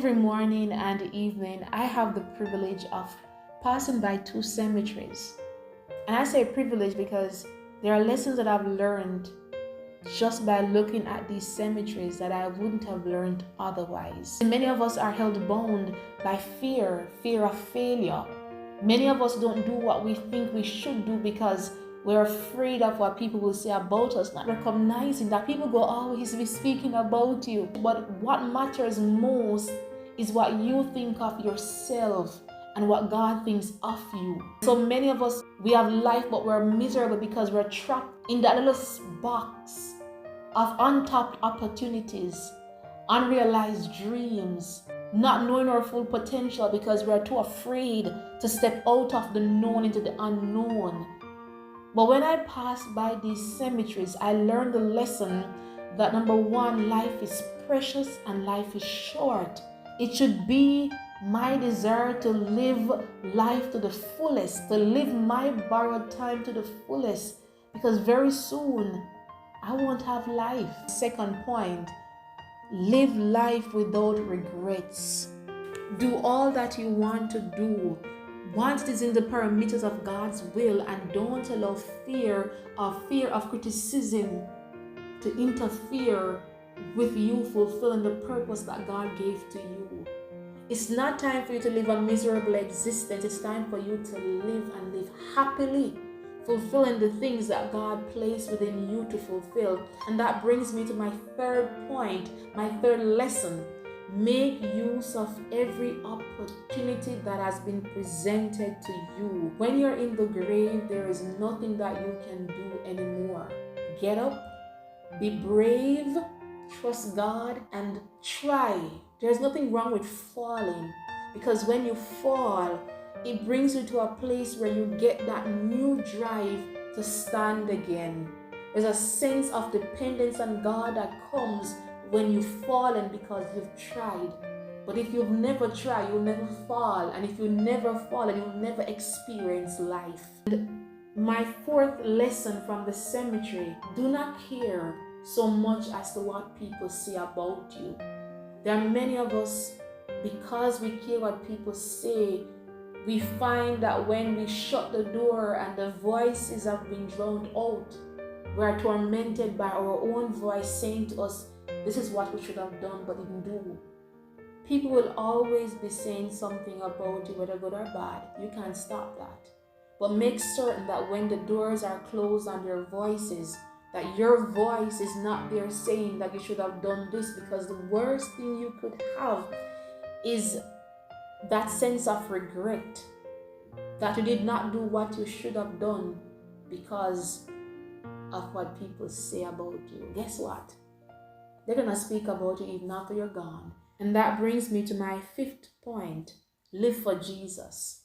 Every morning and evening, I have the privilege of passing by two cemeteries. And I say privilege because there are lessons that I've learned just by looking at these cemeteries that I wouldn't have learned otherwise. Many of us are held bound by fear of failure. Many of us don't do what we think we should do because we're afraid of what people will say about us, not recognizing that people will always be speaking about you. But what matters most is what you think of yourself and what God thinks of you. So many of us, we have life, but we're miserable because we're trapped in that little box of untapped opportunities, unrealized dreams, not knowing our full potential because we're too afraid to step out of the known into the unknown. But when I pass by these cemeteries, I learned the lesson that number one, life is precious and life is short. It should be my desire to live life to the fullest, to live my borrowed time to the fullest, because very soon I won't have life. Second point, live life without regrets. Do all that you want to do once it is in the parameters of God's will, and don't allow fear of criticism to interfere with you fulfilling the purpose that God gave to you. It's not time for you to live a miserable existence. It's time for you to live and live happily, fulfilling the things that God placed within you to fulfill. And that brings me to my third point, my third lesson. Make use of every opportunity that has been presented to you. When you're in the grave, there is nothing that you can do anymore. Get up, be brave, trust God, and try. There's nothing wrong with falling, because when you fall, it brings you to a place where you get that new drive to stand again. There's a sense of dependence on God that comes when you've fallen because you've tried. But if you've never tried, you'll never fall. And if you never fall, you'll never experience life. And my fourth lesson from the cemetery, do not care so much as to what people say about you. There are many of us, because we care what people say, we find that when we shut the door and the voices have been drowned out, we are tormented by our own voice saying to us, this is what we should have done but didn't do. People will always be saying something about you, whether good or bad. You can't stop that. But make certain that when the doors are closed on their voices, that your voice is not there saying that you should have done this, because the worst thing you could have is that sense of regret that you did not do what you should have done because of what people say about you. Guess what? They're going to speak about you even after you're gone. And that brings me to my fifth point. Live for Jesus.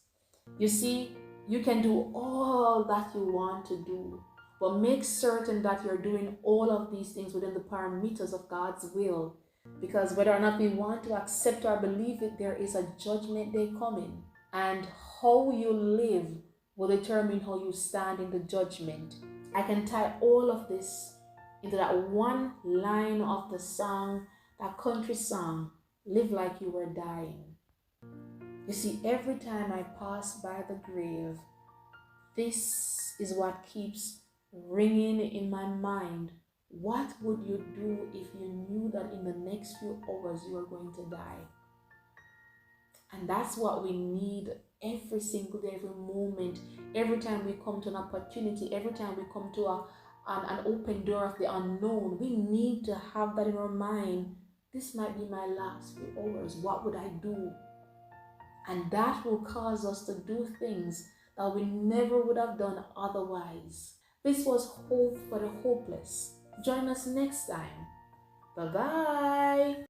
You see, you can do all that you want to do, but make certain that you're doing all of these things within the parameters of God's will. Because whether or not we want to accept or believe it, there is a judgment day coming. And how you live will determine how you stand in the judgment. I can tie all of this into that one line of the song, that country song, live like you were dying. You see, every time I pass by the grave, this is what keeps ringing in my mind. What would you do if you knew that in the next few hours you were going to die? And that's what we need every single day, every moment, every time we come to an opportunity, every time we come to an open door of the unknown. We need to have that in our mind. This might be my last few hours. What would I do? And that will cause us to do things that we never would have done otherwise. This was Hope for the Hopeless. Join us next time. Bye-bye.